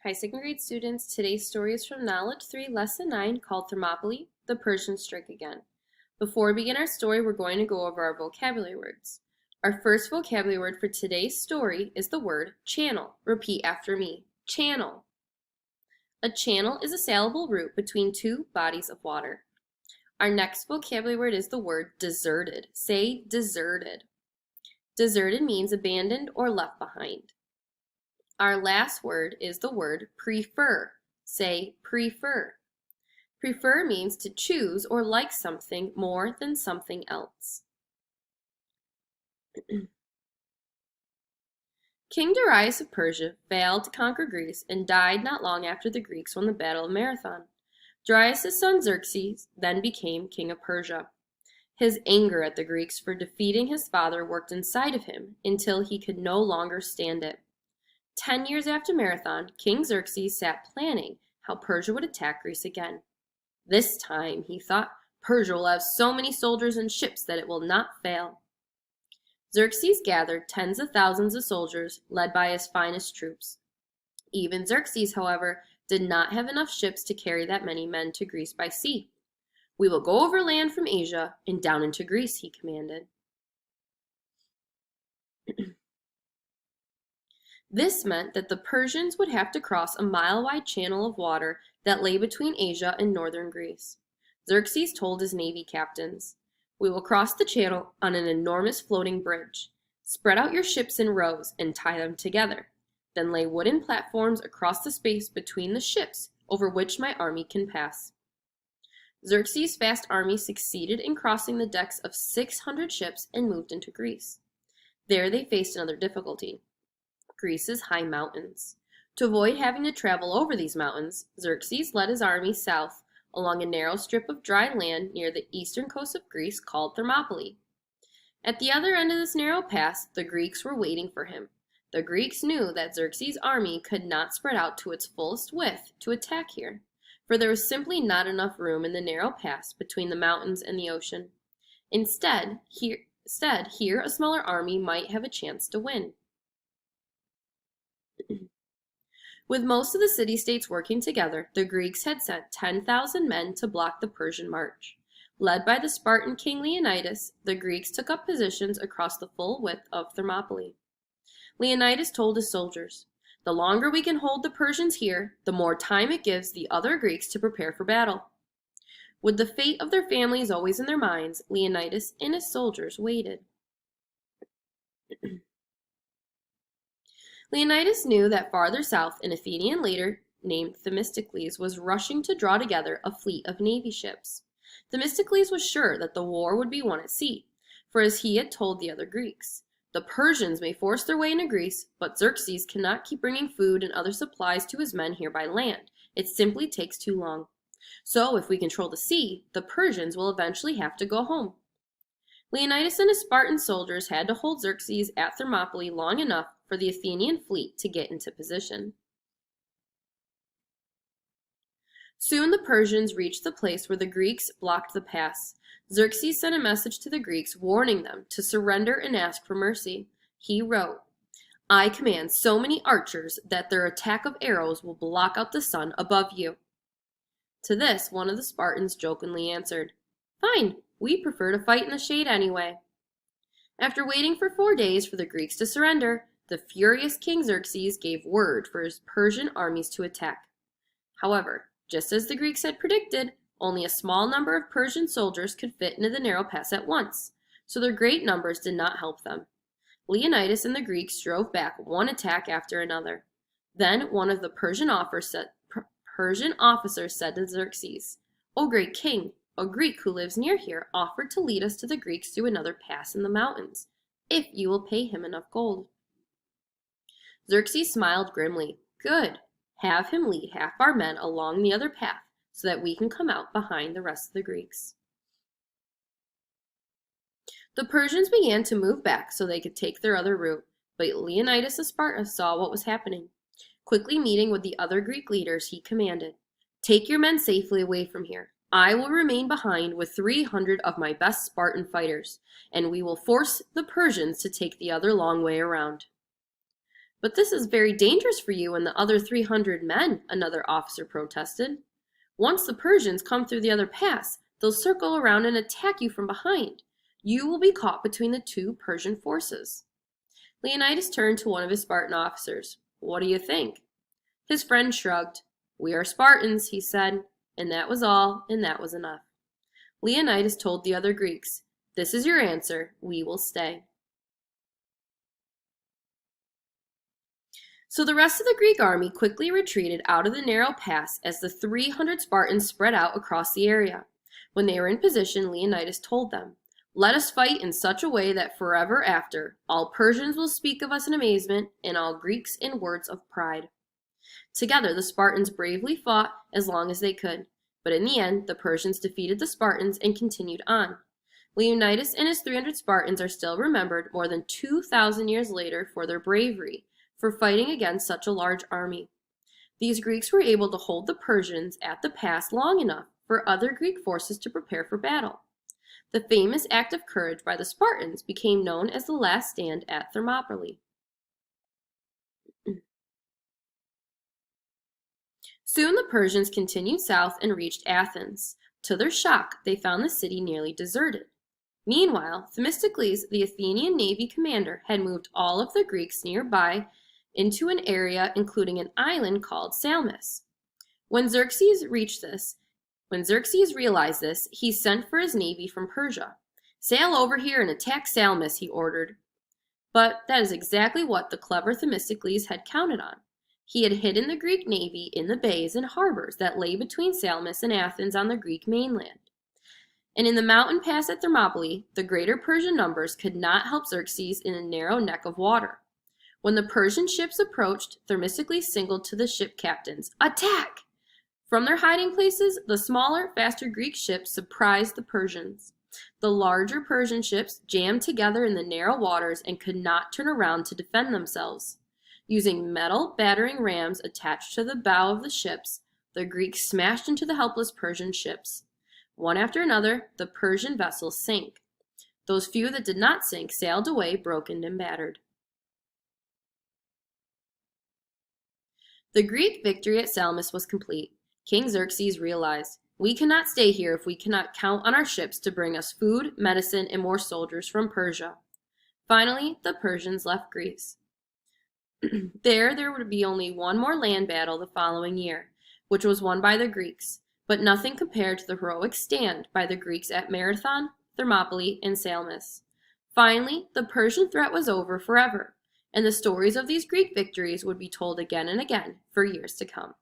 Hi, second grade students. Today's story is from Knowledge 3, Lesson 9, called Thermopylae, The Persians Strike Again. Before we begin our story, we're going to go over our vocabulary words. Our first vocabulary word for today's story is the word channel. Repeat after me. Channel. A channel is a sailable route between two bodies of water. Our next vocabulary word is the word deserted. Say deserted. Deserted means abandoned or left behind. Our last word is the word prefer. Say prefer. Prefer means to choose or like something more than something else. King Darius of Persia failed to conquer Greece and died not long after the Greeks won the Battle of Marathon. Darius' son Xerxes then became king of Persia. His anger at the Greeks for defeating his father worked inside of him until he could no longer stand it. 10 years after Marathon, King Xerxes sat planning how Persia would attack Greece again. This time, he thought, Persia will have so many soldiers and ships that it will not fail. Xerxes gathered tens of thousands of soldiers, led by his finest troops. Even Xerxes, however, did not have enough ships to carry that many men to Greece by sea. "We will go over land from Asia and down into Greece," he commanded. This meant that the Persians would have to cross a mile-wide channel of water that lay between Asia and northern Greece. Xerxes told his navy captains, "We will cross the channel on an enormous floating bridge. Spread out your ships in rows and tie them together. Then lay wooden platforms across the space between the ships over which my army can pass." Xerxes' vast army succeeded in crossing the decks of 600 ships and moved into Greece. There they faced another difficulty: Greece's high mountains. To avoid having to travel over these mountains, Xerxes led his army south along a narrow strip of dry land near the eastern coast of Greece called Thermopylae. At the other end of this narrow pass, the Greeks were waiting for him. The Greeks knew that Xerxes' army could not spread out to its fullest width to attack here, for there was simply not enough room in the narrow pass between the mountains and the ocean. Instead, here a smaller army might have a chance to win. With most of the city-states working together, the Greeks had sent 10,000 men to block the Persian march. Led by the Spartan king Leonidas, the Greeks took up positions across the full width of Thermopylae. Leonidas told his soldiers, "The longer we can hold the Persians here, the more time it gives the other Greeks to prepare for battle." With the fate of their families always in their minds, Leonidas and his soldiers waited. Leonidas knew that farther south an Athenian leader named Themistocles was rushing to draw together a fleet of navy ships. Themistocles was sure that the war would be won at sea, for as he had told the other Greeks, "The Persians may force their way into Greece, but Xerxes cannot keep bringing food and other supplies to his men here by land. It simply takes too long. So if we control the sea, the Persians will eventually have to go home." Leonidas and his Spartan soldiers had to hold Xerxes at Thermopylae long enough for the Athenian fleet to get into position. Soon the Persians reached the place where the Greeks blocked the pass. Xerxes sent a message to the Greeks warning them to surrender and ask for mercy. He wrote, "I command so many archers that their attack of arrows will block out the sun above you." To this, one of the Spartans jokingly answered, "Fine, we prefer to fight in the shade anyway." After waiting for 4 days for the Greeks to surrender, the furious King Xerxes gave word for his Persian armies to attack. However, just as the Greeks had predicted, only a small number of Persian soldiers could fit into the narrow pass at once, so their great numbers did not help them. Leonidas and the Greeks drove back one attack after another. Then one of the Persian officers said to Xerxes, "O great king, a Greek who lives near here offered to lead us to the Greeks through another pass in the mountains, if you will pay him enough gold." Xerxes smiled grimly. "Good. Have him lead half our men along the other path so that we can come out behind the rest of the Greeks." The Persians began to move back so they could take their other route, but Leonidas of Sparta saw what was happening. Quickly meeting with the other Greek leaders, he commanded, "Take your men safely away from here. I will remain behind with 300 of my best Spartan fighters, and we will force the Persians to take the other long way around." But this is very dangerous for you and the other 300 men, another officer protested. Once the Persians come through the other pass, they'll circle around and attack you from behind. You will be caught between the two Persian forces. Leonidas turned to one of his Spartan officers. What do you think? His friend shrugged. We are Spartans, he said, and that was all, and that was enough. Leonidas told the other Greeks, This is your answer, we will stay. So the rest of the Greek army quickly retreated out of the narrow pass as the 300 Spartans spread out across the area. When they were in position, Leonidas told them, Let us fight in such a way that forever after, all Persians will speak of us in amazement, and all Greeks in words of pride. Together, the Spartans bravely fought as long as they could, but in the end, the Persians defeated the Spartans and continued on. Leonidas and his 300 Spartans are still remembered more than 2,000 years later for their bravery, for fighting against such a large army. These Greeks were able to hold the Persians at the pass long enough for other Greek forces to prepare for battle. The famous act of courage by the Spartans became known as the last stand at Thermopylae. Soon the Persians continued south and reached Athens. To their shock, they found the city nearly deserted. Meanwhile, Themistocles, the Athenian navy commander, had moved all of the Greeks nearby into an area including an island called Salamis. When Xerxes realized this, he sent for his navy from Persia. Sail over here and attack Salamis, he ordered. But that is exactly what the clever Themistocles had counted on. He had hidden the Greek navy in the bays and harbors that lay between Salamis and Athens on the Greek mainland. And in the mountain pass at Thermopylae, the greater Persian numbers could not help Xerxes in a narrow neck of water. When the Persian ships approached, Themistocles signaled to the ship captains, Attack! From their hiding places, the smaller, faster Greek ships surprised the Persians. The larger Persian ships jammed together in the narrow waters and could not turn around to defend themselves. Using metal battering rams attached to the bow of the ships, the Greeks smashed into the helpless Persian ships. One after another, the Persian vessels sank. Those few that did not sink sailed away broken and battered. The Greek victory at Salamis was complete. King Xerxes realized, We cannot stay here if we cannot count on our ships to bring us food, medicine, and more soldiers from Persia. Finally, the Persians left Greece. There would be only one more land battle the following year, which was won by the Greeks, but nothing compared to the heroic stand by the Greeks at Marathon, Thermopylae, and Salamis. Finally, the Persian threat was over forever, and the stories of these Greek victories would be told again and again for years to come.